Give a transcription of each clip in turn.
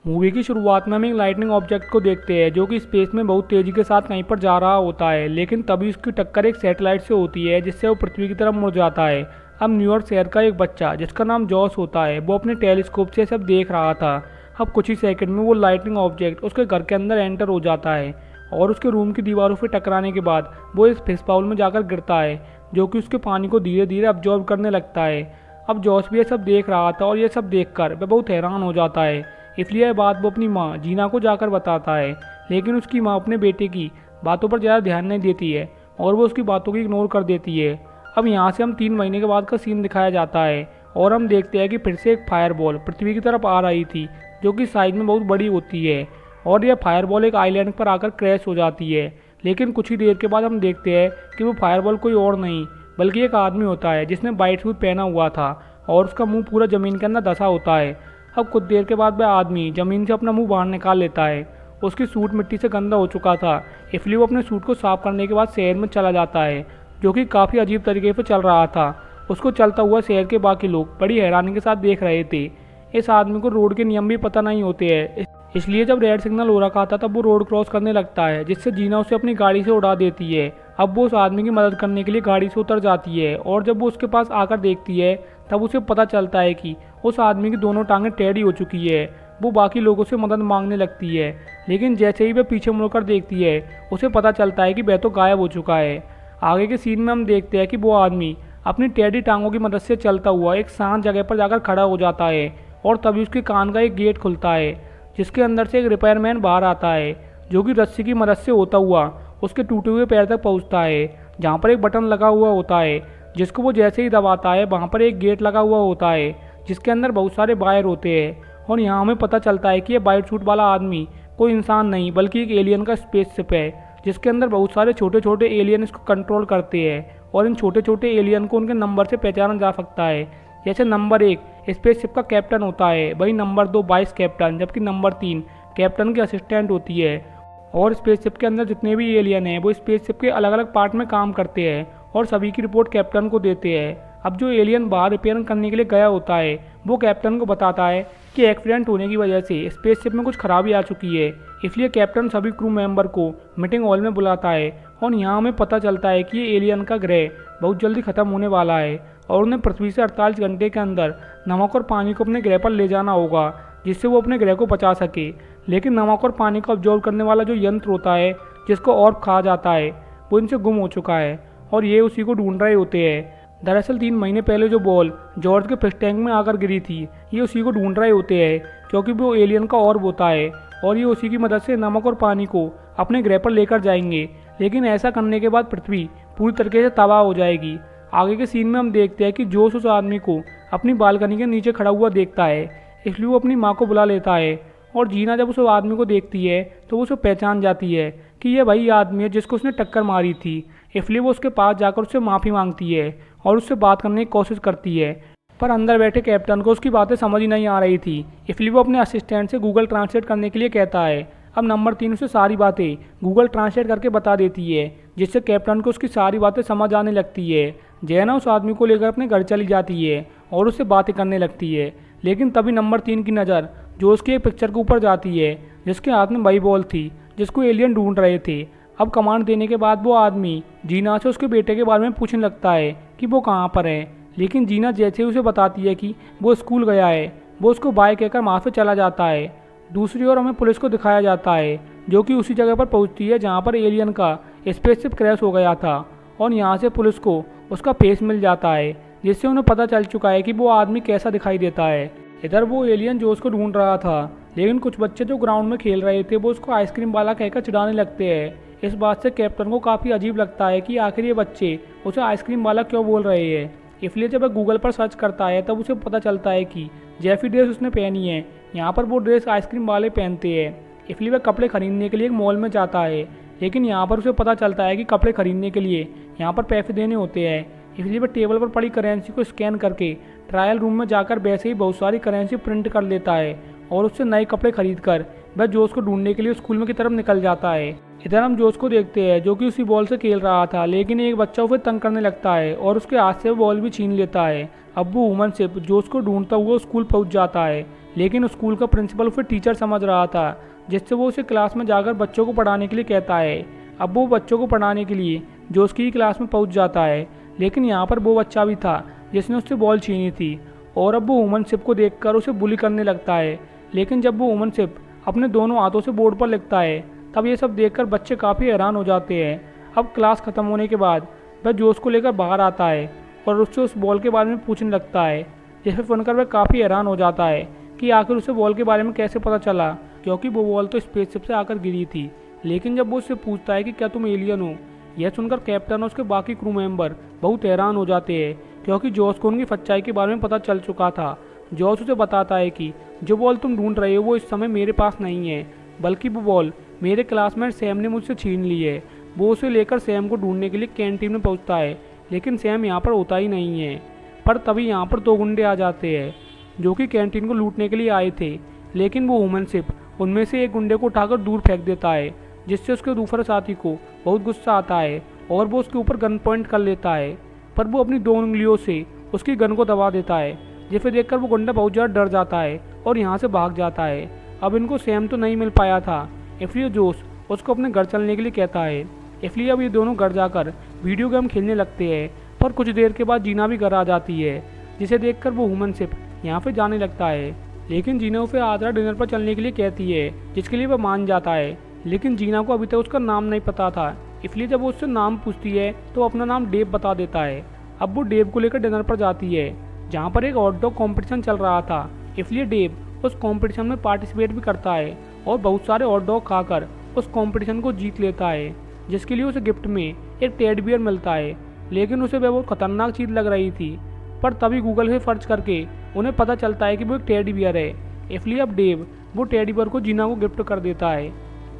Movie की शुरुआत में हम एक लाइटनिंग ऑब्जेक्ट को देखते हैं जो कि स्पेस में बहुत तेजी के साथ कहीं पर जा रहा होता है, लेकिन तभी उसकी टक्कर एक सैटेलाइट से होती है जिससे वो पृथ्वी की तरफ मुड़ जाता है। अब न्यूयॉर्क शहर का एक बच्चा जिसका नाम जॉस होता है वो अपने टेलीस्कोप से सब देख रहा था। अब कुछ ही सेकंड में वो लाइटनिंग ऑब्जेक्ट उसके घर के अंदर एंटर हो जाता है और उसके रूम की दीवारों से टकराने के बाद वो इस फिश बाउल में जाकर गिरता है जो कि उसके पानी को धीरे धीरे अब्जॉर्ब करने लगता है। अब जॉस भी ये सब देख रहा था और ये सब देखकर वह बहुत हैरान हो जाता है। इसलिए यह बात वो अपनी माँ जीना को जाकर बताता है, लेकिन उसकी माँ अपने बेटे की बातों पर ज़्यादा ध्यान नहीं देती है और वो उसकी बातों को इग्नोर कर देती है। अब यहाँ से हम 3 महीने के बाद का सीन दिखाया जाता है और हम देखते हैं कि फिर से एक फायरबॉल पृथ्वी की तरफ आ रही थी जो कि साइज में बहुत बड़ी होती है और यह फायरबॉल एक आइलैंड पर आकर क्रैश हो जाती है। लेकिन कुछ ही देर के बाद हम देखते हैं कि वो फायरबॉल कोई और नहीं बल्कि एक आदमी होता है जिसने वाइट सूट पहना हुआ था और उसका मुंह पूरा ज़मीन के अंदर धंसा होता है। अब कुछ देर के बाद वह आदमी ज़मीन से अपना मुंह बाहर निकाल लेता है। उसकी सूट मिट्टी से गंदा हो चुका था, इसलिए वो अपने सूट को साफ करने के बाद शहर में चला जाता है जो कि काफ़ी अजीब तरीके से चल रहा था। उसको चलता हुआ शहर के बाकी लोग बड़ी हैरानी के साथ देख रहे थे। इस आदमी को रोड के नियम भी पता नहीं होते हैं, इसलिए जब रेड सिग्नल हो रखा था तब वो रोड क्रॉस करने लगता है जिससे जीना उसे अपनी गाड़ी से उड़ा देती है। अब वो उस आदमी की मदद करने के लिए गाड़ी से उतर जाती है और जब वो उसके पास आकर देखती है तब उसे पता चलता है कि उस आदमी की दोनों टांगें टेढ़ी हो चुकी है। वो बाकी लोगों से मदद मांगने लगती है, लेकिन जैसे ही वह पीछे मुड़कर देखती है उसे पता चलता है कि वह तो गायब हो चुका है। आगे के सीन में हम देखते हैं कि वो आदमी अपनी टेढ़ी टांगों की मदद से चलता हुआ एक शांत जगह पर जाकर खड़ा हो जाता है और तभी उसके कान का एक गेट खुलता है जिसके अंदर से एक रिपेयरमैन बाहर आता है जो कि रस्सी की मदद से होता हुआ उसके टूटे हुए पैर तक पहुंचता है जहां पर एक बटन लगा हुआ होता है जिसको वो जैसे ही दबाता है वहां पर एक गेट लगा हुआ होता है जिसके अंदर बहुत सारे वायर होते हैं। और यहाँ हमें पता चलता है कि ये वाइट सूट वाला आदमी कोई इंसान नहीं बल्कि एक एलियन का स्पेसशिप है जिसके अंदर बहुत सारे छोटे छोटे एलियन इसको कंट्रोल करते हैं और इन छोटे छोटे एलियन को उनके नंबर से पहचाना जा सकता है। जैसे नंबर 1 स्पेसशिप का कैप्टन होता है, वही नंबर 2 वाइस कैप्टन, जबकि नंबर 3 कैप्टन की असिस्टेंट होती है। और स्पेसशिप के अंदर जितने भी एलियन हैं वो स्पेसशिप के अलग अलग पार्ट में काम करते हैं और सभी की रिपोर्ट कैप्टन को देते हैं। अब जो एलियन बाहर रिपेयर करने के लिए गया होता है वो कैप्टन को बताता है कि एक्सीडेंट होने की वजह से स्पेसशिप में कुछ खराबी आ चुकी है, इसलिए कैप्टन सभी क्रू मेंबर को मीटिंग हॉल में बुलाता है। और यहाँ हमें पता चलता है कि ये एलियन का ग्रह बहुत जल्दी ख़त्म होने वाला है और उन्हें पृथ्वी से 48 घंटे के अंदर नमक और पानी को अपने ग्रह पर ले जाना होगा जिससे वो अपने ग्रह को बचा सके। लेकिन नमक और पानी को ऑब्जॉर्व करने वाला जो यंत्र होता है जिसको ऑर्ब कहा जाता है वो इनसे गुम हो चुका है और ये उसी को ढूंढ रहे होते हैं। दरअसल 3 महीने पहले जो बॉल जॉर्ज के फिश टैंक में आकर गिरी थी ये उसी को ढूंढ रहे होते हैं क्योंकि वो एलियन का ऑर्ब होता है और ये उसी की मदद से नमक और पानी को अपने ग्रह पर लेकर जाएंगे। लेकिन ऐसा करने के बाद पृथ्वी पूरी तरीके से तबाह हो जाएगी। आगे के सीन में हम देखते हैं कि जोश उस आदमी को अपनी बालकनी के नीचे खड़ा हुआ देखता है, इसलिए वो अपनी माँ को बुला लेता है। और जीना जब उस आदमी को देखती है तो वो उसे पहचान जाती है कि यह वही आदमी है जिसको उसने टक्कर मारी थी, इसलिए वो उसके पास जाकर उससे माफ़ी मांगती है और उससे बात करने की कोशिश करती है। पर अंदर बैठे कैप्टन को उसकी बातें समझ ही नहीं आ रही थी, इसलिए वो अपने असिस्टेंट से गूगल ट्रांसलेट करने के लिए कहता है। अब नंबर 3 उसे सारी बातें गूगल ट्रांसलेट करके बता देती है जिससे कैप्टन को उसकी सारी बातें समझ आने लगती है। जैना उस आदमी को लेकर अपने घर चली जाती है और उससे बातें करने लगती है। लेकिन तभी नंबर 3 की नज़र जो उसकी एक पिक्चर के ऊपर जाती है जिसके हाथ में वही बॉल थी जिसको एलियन ढूंढ रहे थे। अब कमांड देने के बाद वो आदमी जीना से उसके बेटे के बारे में पूछने लगता है कि वो कहाँ पर है, लेकिन जीना जैसे ही उसे बताती है कि वो स्कूल गया है वो उसको बाय कहकर वहाँ से चला जाता है। दूसरी ओर हमें पुलिस को दिखाया जाता है जो कि उसी जगह पर पहुँचती है जहाँ पर एलियन का स्पेसशिप क्रैश हो गया था और यहाँ से पुलिस को उसका फेस मिल जाता है जिससे उन्हें पता चल चुका है कि वो आदमी कैसा दिखाई देता है। इधर वो एलियन जो उसको ढूंढ रहा था, लेकिन कुछ बच्चे जो ग्राउंड में खेल रहे थे वो उसको आइसक्रीम वाला कहकर चिढ़ाने लगते हैं। इस बात से कैप्टन को काफ़ी अजीब लगता है कि आखिर ये बच्चे उसे आइसक्रीम वाला क्यों बोल रहे हैं। इसलिए जब वह गूगल पर सर्च करता है तब उसे पता चलता है कि जैसी ड्रेस उसने पहनी है यहाँ पर वो ड्रेस आइसक्रीम वाले पहनते हैं, इसलिए वह कपड़े खरीदने के लिए एक मॉल में जाता है। लेकिन यहाँ पर उसे पता चलता है कि कपड़े खरीदने के लिए यहाँ पर पैसे देने होते हैं, इसलिए वह टेबल पर पड़ी करेंसी को स्कैन करके ट्रायल रूम में जाकर वैसे ही बहुत सारी करेंसी प्रिंट कर लेता है और उससे नए कपड़े खरीद कर वह जोश को ढूंढने के लिए स्कूल में की तरफ निकल जाता है। इधर हम जोश को देखते हैं जो कि उसी बॉल से खेल रहा था, लेकिन एक बच्चा उसे तंग करने लगता है और उसके हाथ से वो बॉल भी छीन लेता है। अब वो वुमन शिप जोश को ढूंढता हुआ स्कूल पहुंच जाता है, लेकिन स्कूल का प्रिंसिपल उसे टीचर समझ रहा था, जिससे वो उसे क्लास में जाकर बच्चों को पढ़ाने के लिए कहता है। अब वो बच्चों को पढ़ाने के लिए जोश की क्लास में पहुंच जाता है, लेकिन यहाँ पर वो बच्चा भी था जिसने उससे बॉल छीनी थी, और अब वो वुमन शिप को देखकर उसे बुली करने लगता है। लेकिन जब वो वुमन शिप अपने दोनों हाथों से बोर्ड पर लिखता है, तब ये सब देखकर बच्चे काफ़ी हैरान हो जाते हैं। अब क्लास ख़त्म होने के बाद वह जोश को लेकर बाहर आता है और उससे उस बॉल के बारे में पूछने लगता है, जिसे सुनकर वह काफ़ी हैरान हो जाता है कि आखिर उसे बॉल के बारे में कैसे पता चला, क्योंकि वो बॉल तो स्पेसशिप से आकर गिरी थी। लेकिन जब वो उससे पूछता है कि क्या तुम एलियन हो, यह सुनकर कैप्टन और उसके बाकी क्रू मेंबर बहुत हैरान हो जाते हैं, क्योंकि जॉश को उनकी सच्चाई के बारे में पता चल चुका था। जॉश उसे बताता है कि जो बॉल तुम ढूंढ रहे हो वो इस समय मेरे पास नहीं है, बल्कि वो बॉल मेरे क्लासमेट सैम ने मुझसे छीन ली है। वो उसे लेकर सैम को ढूंढने के लिए कैंटीन में पहुंचता है, लेकिन सैम यहाँ पर होता ही नहीं है। पर तभी यहाँ पर 2 गुंडे आ जाते हैं जो कि कैंटीन को लूटने के लिए आए थे, लेकिन वो वुमन शिप उनमें से एक गुंडे को उठाकर दूर फेंक देता है, जिससे उसके दूसरे साथी को बहुत गुस्सा आता है और वो उसके ऊपर गन पॉइंट कर लेता है। पर वो अपनी 2 उंगलियों से उसकी गन को दबा देता है, जिसे देखकर वो गुंडा बहुत ज़्यादा डर जाता है और यहाँ से भाग जाता है। अब इनको सैम तो नहीं मिल पाया था, इसलिए जोश उसको अपने घर चलने के लिए कहता है। इसलिए अब ये दोनों घर जाकर वीडियो गेम खेलने लगते हैं। पर कुछ देर के बाद जीना भी घर आ जाती है, जिसे देखकर वो वुमन शिप यहाँ पे जाने लगता है। लेकिन जीना उसे आगरा डिनर पर चलने के लिए कहती है, जिसके लिए वह मान जाता है। लेकिन जीना को अभी तक उसका नाम नहीं पता था, इसलिए जब वो उससे नाम पूछती है तो अपना नाम डेव बता देता है। अब वो डेव को लेकर डिनर पर जाती है, जहाँ पर एक हॉट डॉग कॉम्पिटिशन चल रहा था, इसलिए डेव उस कॉम्पिटिशन में पार्टिसिपेट भी करता है और बहुत सारे हॉट डॉग खाकर उस कॉम्पिटिशन को जीत लेता है, जिसके लिए उसे गिफ्ट में एक टेडी बियर मिलता है। लेकिन उसे वह बहुत खतरनाक चीज़ लग रही थी, पर तभी गूगल से सर्च करके उन्हें पता चलता है कि वो एक टेडी बियर है। इसलिए अब डेव वो टेडी बियर को जीना को गिफ्ट कर देता है,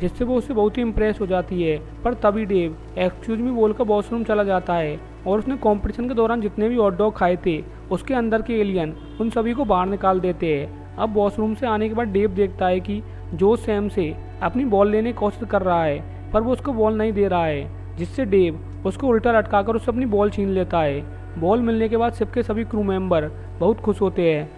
जिससे वो उससे बहुत ही इम्प्रेस हो जाती है। पर तभी डेव एक्सक्यूज मी बोलकर वॉशरूम चला जाता है और उसने कंपटीशन के दौरान जितने भी हॉट डॉग खाए थे उसके अंदर के एलियन उन सभी को बाहर निकाल देते हैं। अब वॉशरूम से आने के बाद डेव देखता है कि जो सैम से अपनी बॉल लेने की कोशिश कर रहा है, पर वो उसको बॉल नहीं दे रहा है, जिससे डेव उसको उल्टा लटकाकर उससे अपनी बॉल छीन लेता है। बॉल मिलने के बाद शिप के सभी क्रू मेंबर बहुत खुश होते हैं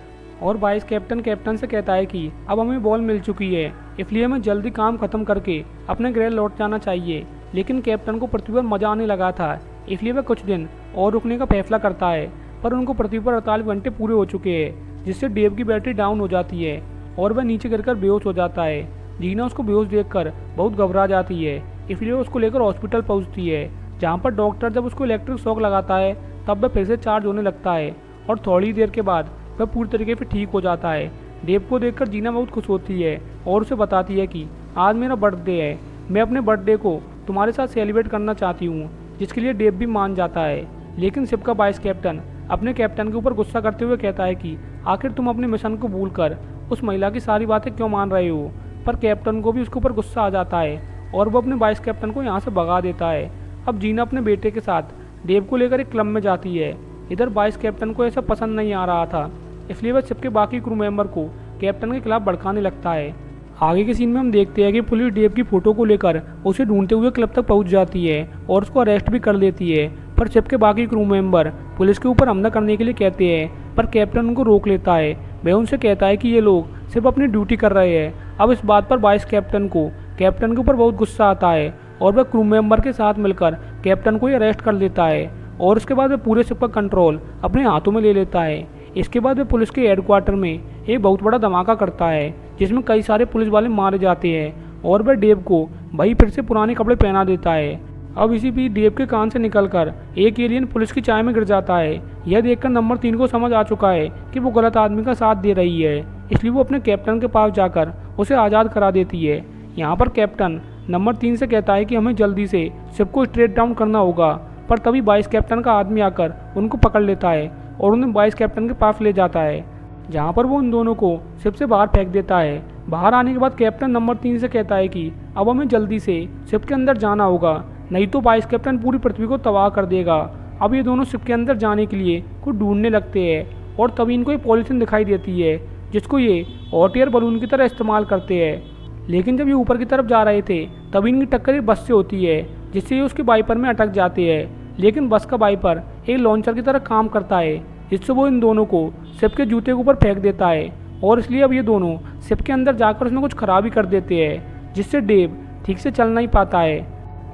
और वाइस कैप्टन से कहता है कि अब हमें बॉल मिल चुकी है, इसलिए हमें जल्दी काम खत्म करके अपने ग्रह लौट जाना चाहिए। लेकिन कैप्टन को पृथ्वी पर मजा आने लगा था, इसलिए वह कुछ दिन और रुकने का फैसला करता है। पर उनको पृथ्वी पर 48 घंटे पूरे हो चुके हैं, जिससे डेव की बैटरी डाउन हो जाती है और वह नीचे गिरकर बेहोश हो जाता है। जीना उसको बेहोश देखकर बहुत घबरा जाती है, इसलिए उसको लेकर हॉस्पिटल पहुंचती है, जहां पर डॉक्टर जब उसको इलेक्ट्रिक शॉक लगाता है तब वह फिर से चार्ज होने लगता है और थोड़ी देर के बाद वह पूरी तरीके से ठीक हो जाता है। डेव को देखकर जीना बहुत खुश होती है और उसे बताती है कि आज मेरा बर्थडे है, मैं अपने बर्थडे को तुम्हारे साथ सेलिब्रेट करना चाहती हूँ, जिसके लिए डेव भी मान जाता है। लेकिन शिप का वाइस कैप्टन अपने कैप्टन के ऊपर गुस्सा करते हुए कहता है कि आखिर तुम अपने मिशन को भूलकर उस महिला की सारी बातें क्यों मान रहे हो। पर कैप्टन को भी उसके ऊपर गुस्सा आ जाता है और वो अपने वाइस कैप्टन को यहाँ से भगा देता है। अब जीना अपने बेटे के साथ डेव को लेकर एक क्लब में जाती है। इधर वाइस कैप्टन को ऐसा पसंद नहीं आ रहा था, इसलिए वह शिप के बाकी क्रू मेंबर को कैप्टन के खिलाफ भड़काने लगता है। आगे के सीन में हम देखते हैं कि पुलिस डेव की फोटो को लेकर उसे ढूंढते हुए क्लब तक पहुंच जाती है और उसको अरेस्ट भी कर लेती है। पर शिप के बाकी क्रू मेंबर पुलिस के ऊपर हमला करने के लिए कहते हैं, पर कैप्टन उनको रोक लेता है। वह उनसे कहता है कि ये लोग सिर्फ अपनी ड्यूटी कर रहे हैं। अब इस बात पर वाइस कैप्टन को कैप्टन के ऊपर बहुत गुस्सा आता है और वह क्रू मेंबर के साथ मिलकर कैप्टन को ही अरेस्ट कर लेता है और उसके बाद वह पूरे शिप का कंट्रोल अपने हाथों में ले लेता है। इसके बाद वह पुलिस के हेडक्वार्टर में एक बहुत बड़ा धमाका करता है, जिसमें कई सारे पुलिस वाले मारे जाते हैं और वह डेव को वही फिर से पुराने कपड़े पहना देता है। अब इसी बीच डेव के कान से निकलकर एक एलियन पुलिस की चाय में गिर जाता है। यह देखकर नंबर 3 को समझ आ चुका है कि वो गलत आदमी का साथ दे रही है, इसलिए वो अपने कैप्टन के पास जाकर उसे आज़ाद करा देती है। यहाँ पर कैप्टन नंबर 3 से कहता है कि हमें जल्दी से शिप को स्ट्रेट डाउन करना होगा, पर तभी वाइस कैप्टन का आदमी आकर उनको पकड़ लेता है और उन्हें वाइस कैप्टन के पास ले जाता है, जहाँ पर वो उन दोनों को शिप से बाहर फेंक देता है। बाहर आने के बाद कैप्टन नंबर 3 से कहता है कि अब हमें जल्दी से शिप के अंदर जाना होगा, नहीं तो वाइस कैप्टन पूरी पृथ्वी को तबाह कर देगा। अब ये दोनों शिप के अंदर जाने के लिए कुछ ढूंढने लगते हैं और तभी इनको एक पॉलिथीन दिखाई देती है, जिसको ये हॉट एयर बलून की तरह इस्तेमाल करते हैं। लेकिन जब ये ऊपर की तरफ जा रहे थे तभी इनकी टक्कर एक बस से होती है, जिससे ये उसके वाइपर में अटक जाते हैं। लेकिन बस का वाइपर एक लॉन्चर की तरह काम करता है, जिससे वो इन दोनों को शिप के जूते के ऊपर फेंक देता है और इसलिए अब ये दोनों शिप के अंदर जाकर उसमें कुछ खराबी कर देते हैं, जिससे डेव ठीक से चल नहीं पाता है।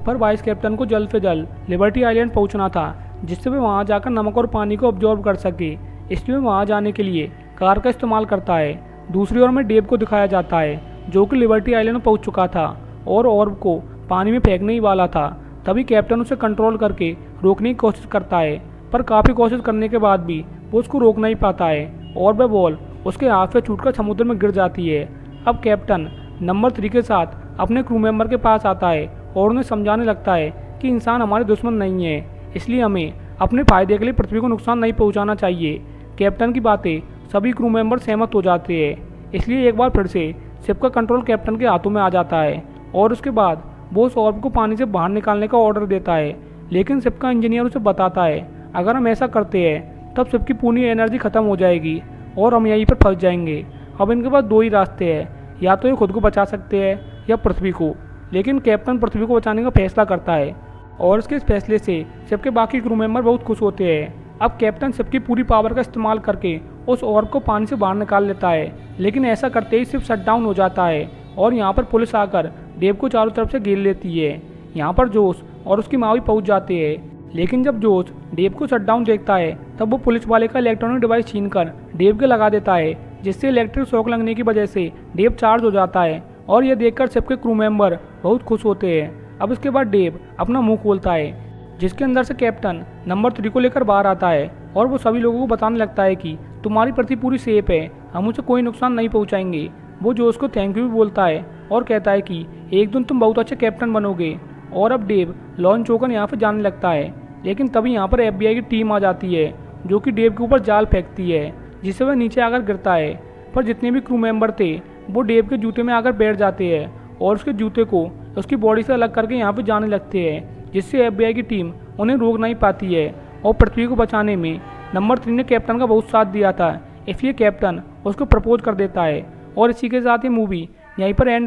पर वाइस कैप्टन को जल्द से जल्द लिबर्टी आइलैंड पहुंचना था, जिससे वे वहां जाकर नमक और पानी को ऑब्जॉर्व कर सके। इसलिए वहां जाने के लिए कार का इस्तेमाल करता है। दूसरी ओर में डेव को दिखाया जाता है जो कि लिबर्टी आइलैंड में पहुंच चुका था और ऑर्ब को पानी में फेंकने ही वाला था। तभी कैप्टन उसे कंट्रोल करके रोकने की कोशिश करता है, पर काफ़ी कोशिश करने के बाद भी वो उसको रोक नहीं पाता है और वह बॉल उसके हाथ से छूटकर समुद्र में गिर जाती है। अब कैप्टन नंबर 3 के साथ अपने क्रू मेंबर के पास आता है और उन्हें समझाने लगता है कि इंसान हमारे दुश्मन नहीं है, इसलिए हमें अपने फायदे के लिए पृथ्वी को नुकसान नहीं पहुंचाना चाहिए। कैप्टन की बातें सभी क्रू मेंबर सहमत हो जाते हैं, इसलिए एक बार फिर से शिप का कंट्रोल कैप्टन के हाथों में आ जाता है और उसके बाद वो उस ऑर्ब को पानी से बाहर निकालने का ऑर्डर देता है। लेकिन शिप का इंजीनियर उसे बताता है अगर हम ऐसा करते हैं तब शिप की पूरी एनर्जी खत्म हो जाएगी और हम यहीं पर फंस जाएंगे। अब इनके पास दो ही रास्ते हैं, या तो ये खुद को बचा सकते हैं या पृथ्वी को। लेकिन कैप्टन पृथ्वी को बचाने का फैसला करता है और उसके इस फैसले से शिप के बाकी क्रू मेंबर बहुत खुश होते हैं। अब कैप्टन शिप की पूरी पावर का इस्तेमाल करके उस ऑर्ब को पानी से बाहर निकाल लेता है, लेकिन ऐसा करते ही शिप शट डाउन हो जाता है और यहाँ पर पुलिस आकर डेव को चारों तरफ से घेर लेती है। यहाँ पर जोश और उसकी माँ भी पहुँच जाते हैं, लेकिन जब जोश डेव को शट डाउन देखता है तब वो पुलिस वाले का इलेक्ट्रॉनिक डिवाइस छीनकर डेव के लगा देता है, जिससे इलेक्ट्रिक शॉक लगने की वजह से डेव चार्ज हो जाता है और यह देखकर शिप के क्रू मेंबर बहुत खुश होते हैं। अब इसके बाद डेव अपना मुंह खोलता है, जिसके अंदर से कैप्टन नंबर 3 को लेकर बाहर आता है और वो सभी लोगों को बताने लगता है कि तुम्हारी पृथ्वी पूरी सेफ है, हम उसे कोई नुकसान नहीं पहुंचाएंगे। वो जोश को थैंक यू भी बोलता है और कहता है कि एक दिन तुम बहुत अच्छे कैप्टन बनोगे। और अब डेव लॉन्च होकर यहाँ पर जाने लगता है, लेकिन तभी यहाँ पर FBI की टीम आ जाती है जो कि डेव के ऊपर जाल फेंकती है, जिससे वह नीचे आकर गिरता है। पर जितने भी क्रू मेंबर थे वो डेव के जूते में आकर बैठ जाते हैं और उसके जूते को उसकी बॉडी से अलग करके यहाँ पे जाने लगते हैं, जिससे FBI की टीम उन्हें रोक नहीं पाती है। और पृथ्वी को बचाने में नंबर 3 ने कैप्टन का बहुत साथ दिया था, इसलिए कैप्टन उसको प्रपोज कर देता है। और इसी के साथ ये मूवी यहीं पर एंड